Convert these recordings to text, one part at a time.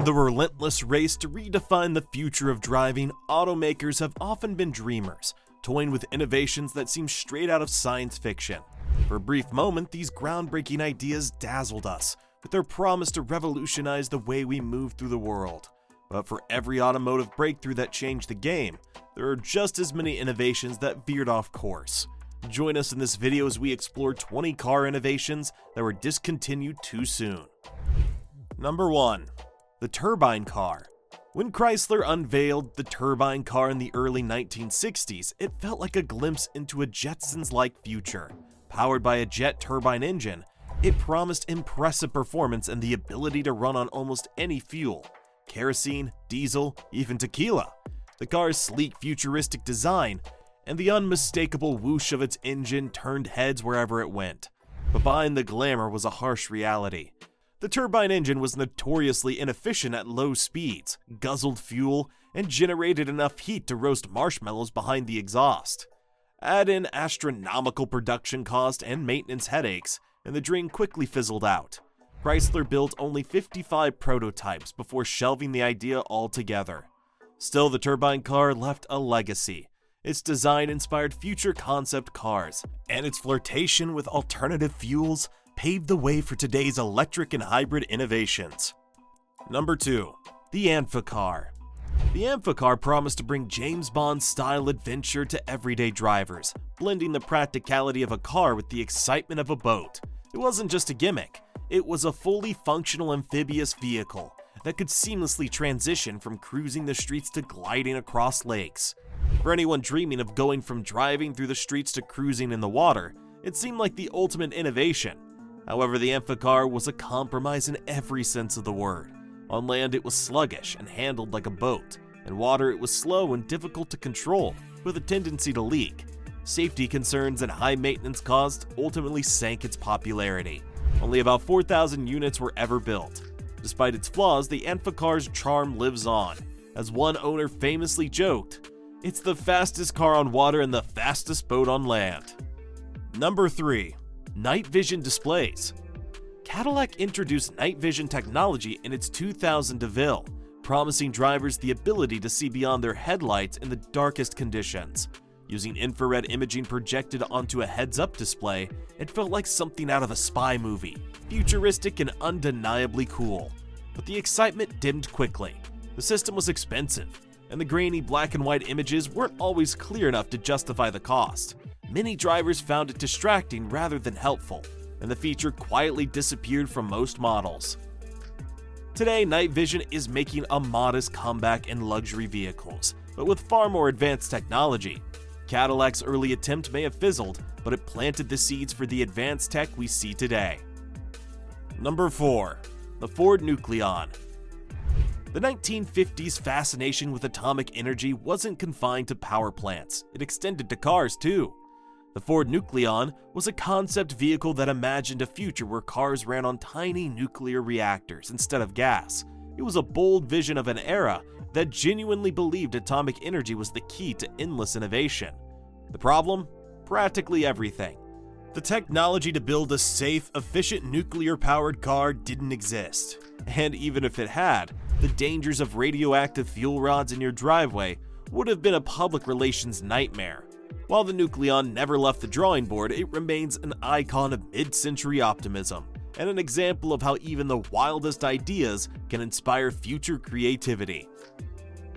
the relentless race to redefine the future of driving, automakers have often been dreamers, toying with innovations that seem straight out of science fiction. For a brief moment, these groundbreaking ideas dazzled us, with their promise to revolutionize the way we move through the world. But for every automotive breakthrough that changed the game, there are just as many innovations that veered off course. Join us in this video as we explore 20 car innovations that were discontinued too soon. Number 1. The turbine car. When Chrysler unveiled the turbine car in the early 1960s, it felt like a glimpse into a Jetsons-like future. Powered by a jet turbine engine, it promised impressive performance and the ability to run on almost any fuel: kerosene, diesel, even tequila. The car's sleek, futuristic design and the unmistakable whoosh of its engine turned heads wherever it went. But behind the glamour was a harsh reality. The turbine engine was notoriously inefficient at low speeds, guzzled fuel, and generated enough heat to roast marshmallows behind the exhaust. Add in astronomical production cost and maintenance headaches, and the dream quickly fizzled out. Chrysler built only 55 prototypes before shelving the idea altogether. Still, the turbine car left a legacy. Its design inspired future concept cars, and its flirtation with alternative fuels paved the way for today's electric and hybrid innovations. Number 2. The Amphicar. The Amphicar promised to bring James Bond-style adventure to everyday drivers, blending the practicality of a car with the excitement of a boat. It wasn't just a gimmick, it was a fully functional amphibious vehicle that could seamlessly transition from cruising the streets to gliding across lakes. For anyone dreaming of going from driving through the streets to cruising in the water, it seemed like the ultimate innovation. However, the Amphicar was a compromise in every sense of the word. On land, it was sluggish and handled like a boat. In water, it was slow and difficult to control, with a tendency to leak. Safety concerns and high maintenance costs ultimately sank its popularity. Only about 4,000 units were ever built. Despite its flaws, the Amphicar's charm lives on. As one owner famously joked, "It's the fastest car on water and the fastest boat on land." Number 3. Night vision displays. Cadillac introduced night vision technology in its 2000 DeVille, promising drivers the ability to see beyond their headlights in the darkest conditions. Using infrared imaging projected onto a heads-up display, it felt like something out of a spy movie, futuristic and undeniably cool. But the excitement dimmed quickly. The system was expensive, and the grainy black and white images weren't always clear enough to justify the cost. Many drivers found it distracting rather than helpful, and the feature quietly disappeared from most models. Today, night vision is making a modest comeback in luxury vehicles, but with far more advanced technology. Cadillac's early attempt may have fizzled, but it planted the seeds for the advanced tech we see today. Number 4. The Ford Nucleon. The 1950s fascination with atomic energy wasn't confined to power plants, it extended to cars too. The Ford Nucleon was a concept vehicle that imagined a future where cars ran on tiny nuclear reactors instead of gas. It was a bold vision of an era that genuinely believed atomic energy was the key to endless innovation. The problem? Practically everything. The technology to build a safe, efficient nuclear-powered car didn't exist. And even if it had, the dangers of radioactive fuel rods in your driveway would have been a public relations nightmare. While the Nucleon never left the drawing board, it remains an icon of mid-century optimism, and an example of how even the wildest ideas can inspire future creativity.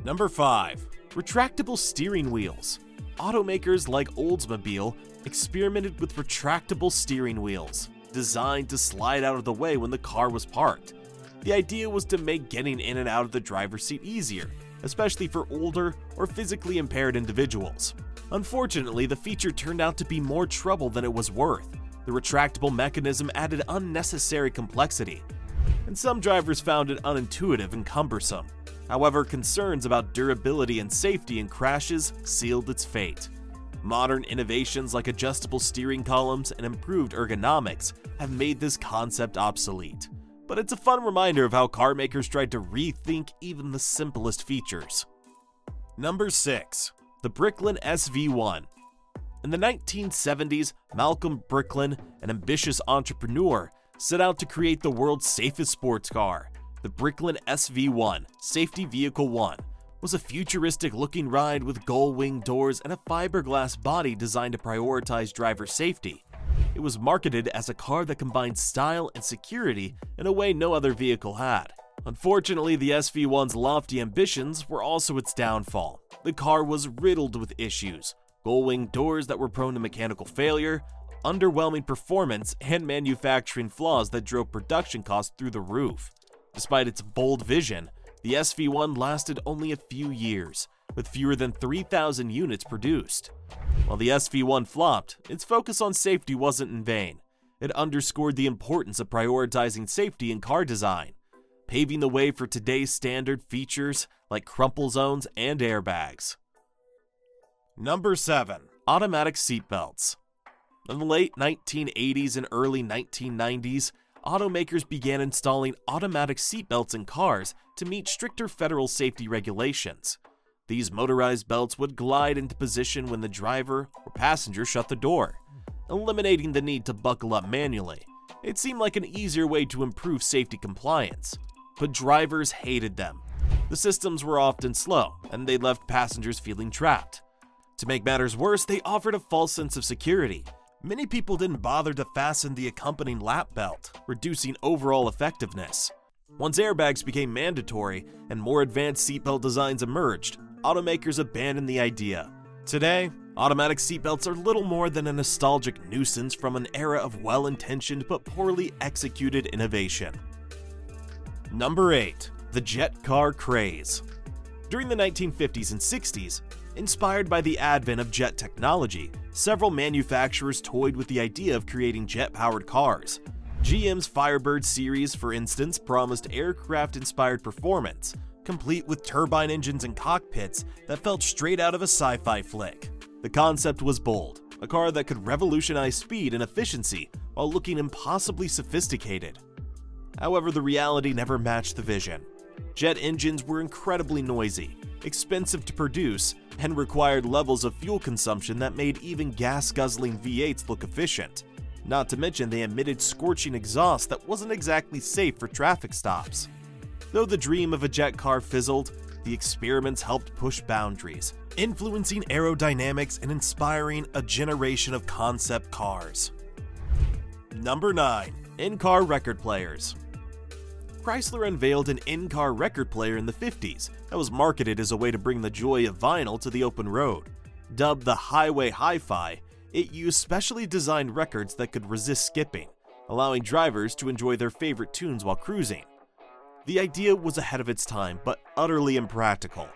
Number 5. Retractable steering wheels. Automakers like Oldsmobile experimented with retractable steering wheels, designed to slide out of the way when the car was parked. The idea was to make getting in and out of the driver's seat easier, especially for older or physically impaired individuals. Unfortunately, the feature turned out to be more trouble than it was worth. The retractable mechanism added unnecessary complexity, and some drivers found it unintuitive and cumbersome. However, concerns about durability and safety in crashes sealed its fate. Modern innovations like adjustable steering columns and improved ergonomics have made this concept obsolete. But it's a fun reminder of how car makers tried to rethink even the simplest features. Number 6. The Bricklin SV1. In the 1970s, Malcolm Bricklin, an ambitious entrepreneur, set out to create the world's safest sports car. The Bricklin SV1, Safety Vehicle 1, was a futuristic-looking ride with gull-wing doors and a fiberglass body designed to prioritize driver safety. It was marketed as a car that combined style and security in a way no other vehicle had. Unfortunately, the SV1's lofty ambitions were also its downfall. The car was riddled with issues: gull-wing doors that were prone to mechanical failure, underwhelming performance, and manufacturing flaws that drove production costs through the roof. Despite its bold vision, the SV1 lasted only a few years, with fewer than 3,000 units produced. While the SV1 flopped, its focus on safety wasn't in vain. It underscored the importance of prioritizing safety in car design, paving the way for today's standard features like crumple zones and airbags. Number 7. Automatic seatbelts. In the late 1980s and early 1990s, automakers began installing automatic seatbelts in cars to meet stricter federal safety regulations. These motorized belts would glide into position when the driver or passenger shut the door, eliminating the need to buckle up manually. It seemed like an easier way to improve safety compliance, but drivers hated them. The systems were often slow, and they left passengers feeling trapped. To make matters worse, they offered a false sense of security. Many people didn't bother to fasten the accompanying lap belt, reducing overall effectiveness. Once airbags became mandatory and more advanced seatbelt designs emerged, automakers abandoned the idea. Today, automatic seatbelts are little more than a nostalgic nuisance from an era of well-intentioned but poorly executed innovation. Number 8. The jet car craze. During the 1950s and 60s, inspired by the advent of jet technology, several manufacturers toyed with the idea of creating jet-powered cars. GM's Firebird series, for instance, promised aircraft-inspired performance, complete with turbine engines and cockpits that felt straight out of a sci-fi flick. The concept was bold, a car that could revolutionize speed and efficiency while looking impossibly sophisticated. However, the reality never matched the vision. Jet engines were incredibly noisy, expensive to produce, and required levels of fuel consumption that made even gas-guzzling V8s look efficient. Not to mention they emitted scorching exhaust that wasn't exactly safe for traffic stops. Though the dream of a jet car fizzled, the experiments helped push boundaries, influencing aerodynamics and inspiring a generation of concept cars. Number 9. In-car record players. Chrysler unveiled an in-car record player in the 50s that was marketed as a way to bring the joy of vinyl to the open road. Dubbed the Highway Hi-Fi, it used specially designed records that could resist skipping, allowing drivers to enjoy their favorite tunes while cruising. The idea was ahead of its time, but utterly impractical.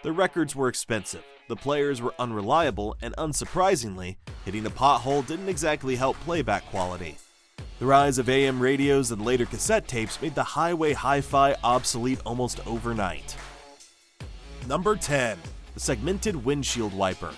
The records were expensive, the players were unreliable, and unsurprisingly, hitting a pothole didn't exactly help playback quality. The rise of AM radios and later cassette tapes made the Highway Hi-Fi obsolete almost overnight. Number 10. The segmented windshield wiper.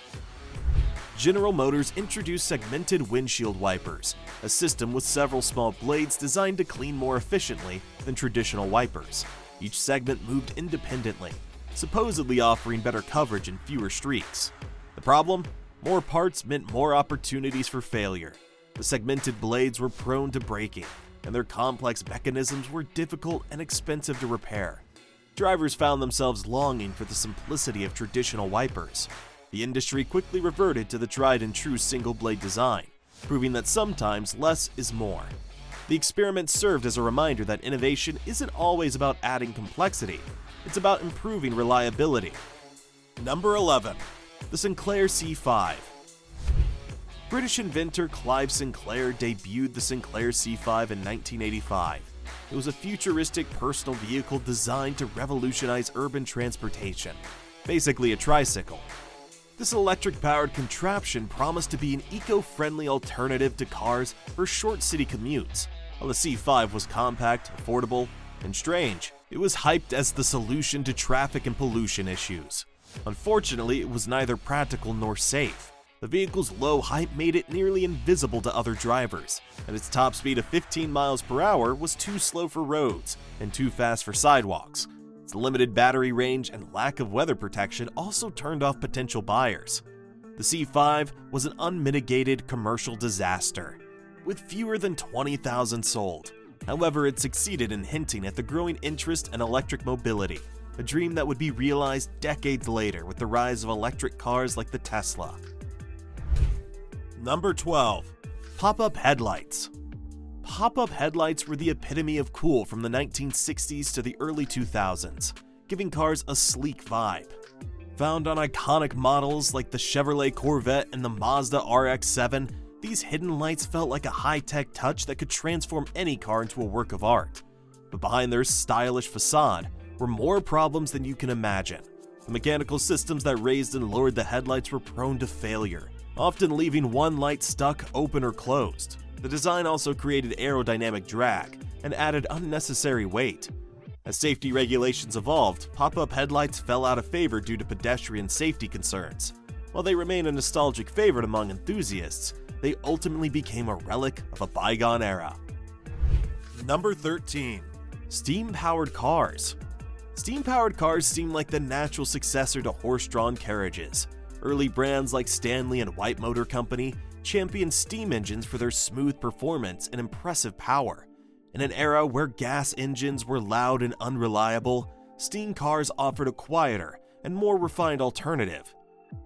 General Motors introduced segmented windshield wipers, a system with several small blades designed to clean more efficiently than traditional wipers. Each segment moved independently, supposedly offering better coverage and fewer streaks. The problem? More parts meant more opportunities for failure. The segmented blades were prone to breaking, and their complex mechanisms were difficult and expensive to repair. Drivers found themselves longing for the simplicity of traditional wipers. The industry quickly reverted to the tried-and-true single-blade design, proving that sometimes less is more. The experiment served as a reminder that innovation isn't always about adding complexity, it's about improving reliability. Number 11. The Sinclair C5. British inventor Clive Sinclair debuted the Sinclair C5 in 1985. It was a futuristic personal vehicle designed to revolutionize urban transportation, basically a tricycle. This electric-powered contraption promised to be an eco-friendly alternative to cars for short city commutes. While the C5 was compact, affordable, and strange, it was hyped as the solution to traffic and pollution issues. Unfortunately, it was neither practical nor safe. The vehicle's low height made it nearly invisible to other drivers, and its top speed of 15 miles per hour was too slow for roads and too fast for sidewalks. Its limited battery range and lack of weather protection also turned off potential buyers. The C5 was an unmitigated commercial disaster. With fewer than 20,000 sold, However, it succeeded in hinting at the growing interest in electric mobility, a dream that would be realized decades later with the rise of electric cars like the Tesla. Number 12. Pop-up headlights. Pop-up headlights were the epitome of cool from the 1960s to the early 2000s, giving cars a sleek vibe. Found on iconic models like the Chevrolet Corvette and the Mazda RX-7, these hidden lights felt like a high-tech touch that could transform any car into a work of art. But behind their stylish facade were more problems than you can imagine. The mechanical systems that raised and lowered the headlights were prone to failure, often leaving one light stuck, open, or closed. The design also created aerodynamic drag and added unnecessary weight. As safety regulations evolved, pop-up headlights fell out of favor due to pedestrian safety concerns. While they remain a nostalgic favorite among enthusiasts, they ultimately became a relic of a bygone era. Number 13. Steam-powered cars. Steam-powered cars seem like the natural successor to horse-drawn carriages. Early brands like Stanley and White Motor Company championed steam engines for their smooth performance and impressive power. In an era where gas engines were loud and unreliable, steam cars offered a quieter and more refined alternative.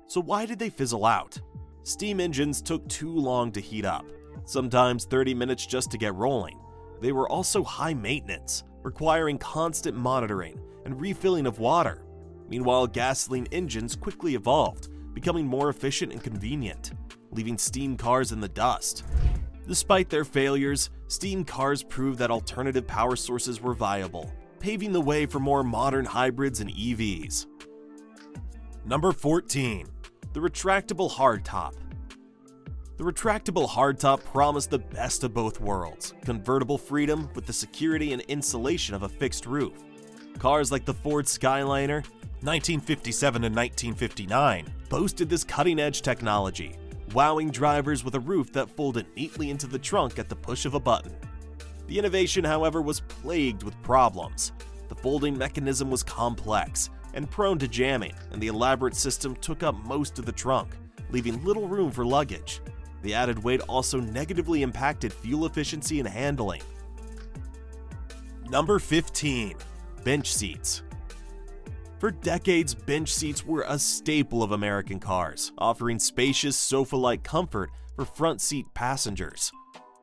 So why did they fizzle out? Steam engines took too long to heat up, sometimes 30 minutes just to get rolling. They were also high maintenance, requiring constant monitoring and refilling of water. Meanwhile, gasoline engines quickly evolved, becoming more efficient and convenient, leaving steam cars in the dust. Despite their failures, steam cars proved that alternative power sources were viable, paving the way for more modern hybrids and EVs. Number 14. The retractable hardtop. The retractable hardtop promised the best of both worlds, convertible freedom with the security and insulation of a fixed roof. Cars like the Ford Skyliner, 1957 and 1959, boasted this cutting-edge technology, wowing drivers with a roof that folded neatly into the trunk at the push of a button. The innovation, however, was plagued with problems. The folding mechanism was complex and prone to jamming, and the elaborate system took up most of the trunk, leaving little room for luggage. The added weight also negatively impacted fuel efficiency and handling. Number 15. Bench seats. For decades, bench seats were a staple of American cars, offering spacious sofa-like comfort for front seat passengers.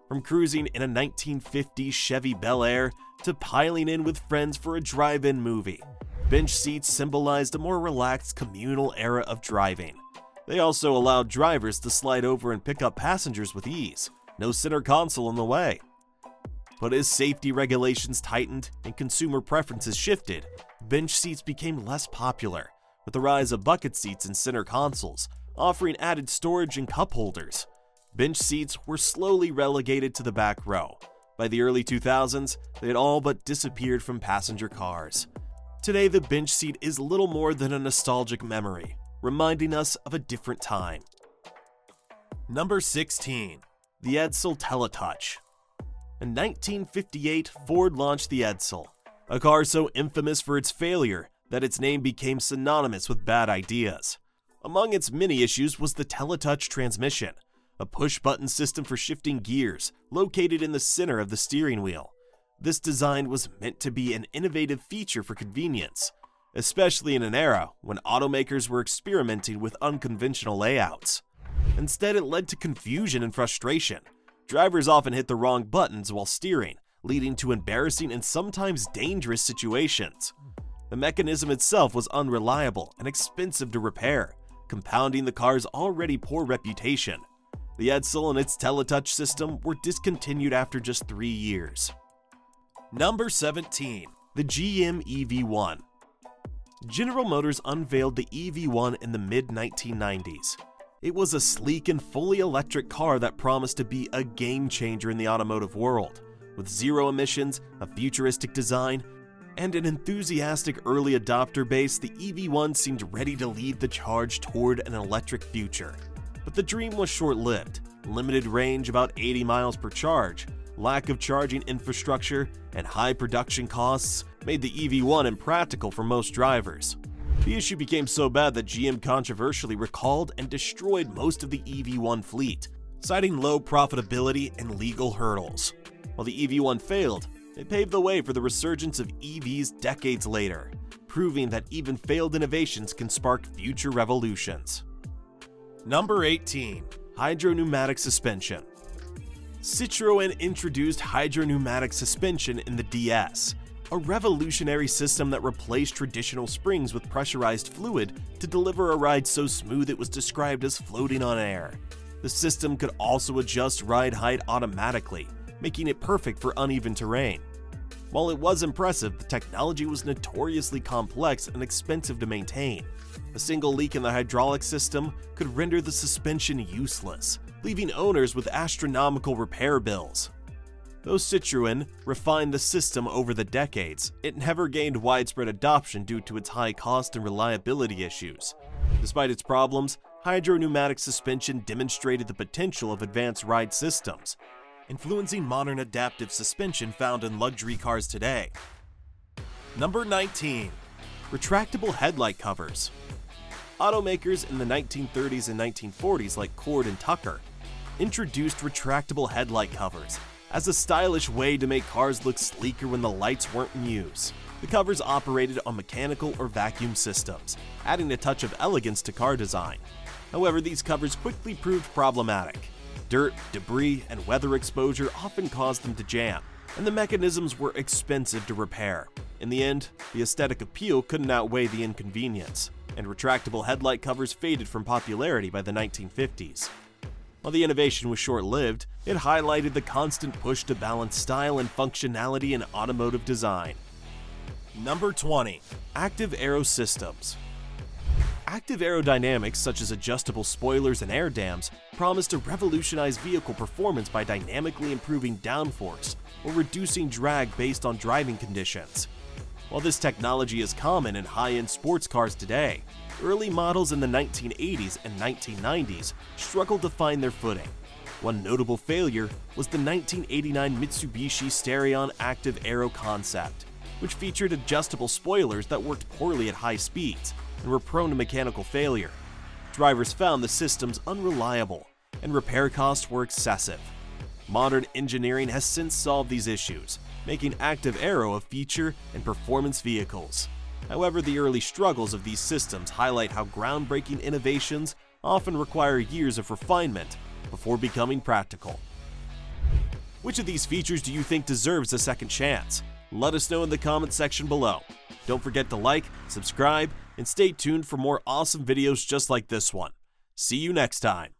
From cruising in a 1950s Chevy Bel Air to piling in with friends for a drive-in movie, bench seats symbolized a more relaxed communal era of driving. They also allowed drivers to slide over and pick up passengers with ease, no center console in the way. But as safety regulations tightened and consumer preferences shifted, bench seats became less popular, with the rise of bucket seats and center consoles, offering added storage and cup holders. Bench seats were slowly relegated to the back row. By the early 2000s, they had all but disappeared from passenger cars. Today, the bench seat is little more than a nostalgic memory, reminding us of a different time. Number 16. The Edsel Teletouch. In 1958, Ford launched the Edsel, a car so infamous for its failure that its name became synonymous with bad ideas. Among its many issues was the Teletouch transmission, a push-button system for shifting gears located in the center of the steering wheel. This design was meant to be an innovative feature for convenience, especially in an era when automakers were experimenting with unconventional layouts. Instead, it led to confusion and frustration. Drivers often hit the wrong buttons while steering, leading to embarrassing and sometimes dangerous situations. The mechanism itself was unreliable and expensive to repair, compounding the car's already poor reputation. The Edsel and its Teletouch system were discontinued after just 3 years. Number 17. The GM EV1. General Motors unveiled the EV1 in the mid-1990s. It was a sleek and fully electric car that promised to be a game-changer in the automotive world. With zero emissions, a futuristic design, and an enthusiastic early adopter base, the EV1 seemed ready to lead the charge toward an electric future. But the dream was short-lived. Limited range, about 80 miles per charge, lack of charging infrastructure, and high production costs made the EV1 impractical for most drivers. The issue became so bad that GM controversially recalled and destroyed most of the EV1 fleet, citing low profitability and legal hurdles. While the EV1 failed, it paved the way for the resurgence of EVs decades later, proving that even failed innovations can spark future revolutions. Number 18. Hydropneumatic suspension. Citroën introduced hydropneumatic suspension in the DS, a revolutionary system that replaced traditional springs with pressurized fluid to deliver a ride so smooth it was described as floating on air. The system could also adjust ride height automatically, making it perfect for uneven terrain. While it was impressive, the technology was notoriously complex and expensive to maintain. A single leak in the hydraulic system could render the suspension useless, leaving owners with astronomical repair bills. Though Citroën refined the system over the decades, it never gained widespread adoption due to its high cost and reliability issues. Despite its problems, hydropneumatic suspension demonstrated the potential of advanced ride systems, influencing modern adaptive suspension found in luxury cars today. Number 19. Retractable headlight covers. Automakers in the 1930s and 1940s like Cord and Tucker introduced retractable headlight covers as a stylish way to make cars look sleeker when the lights weren't in use. The covers operated on mechanical or vacuum systems, adding a touch of elegance to car design. However, these covers quickly proved problematic. Dirt, debris, and weather exposure often caused them to jam, and the mechanisms were expensive to repair. In the end, the aesthetic appeal couldn't outweigh the inconvenience, and retractable headlight covers faded from popularity by the 1950s. While the innovation was short-lived, it highlighted the constant push to balance style and functionality in automotive design. Number 20. Active aero systems. Active aerodynamics, such as adjustable spoilers and air dams, promise to revolutionize vehicle performance by dynamically improving downforce or reducing drag based on driving conditions. While this technology is common in high-end sports cars today, early models in the 1980s and 1990s struggled to find their footing. One notable failure was the 1989 Mitsubishi Starion Active Aero concept, which featured adjustable spoilers that worked poorly at high speeds and were prone to mechanical failure. Drivers found the systems unreliable, and repair costs were excessive. Modern engineering has since solved these issues, making active aero a feature in performance vehicles. However, the early struggles of these systems highlight how groundbreaking innovations often require years of refinement before becoming practical. Which of these features do you think deserves a second chance? Let us know in the comment section below. Don't forget to like, subscribe, and stay tuned for more awesome videos just like this one. See you next time.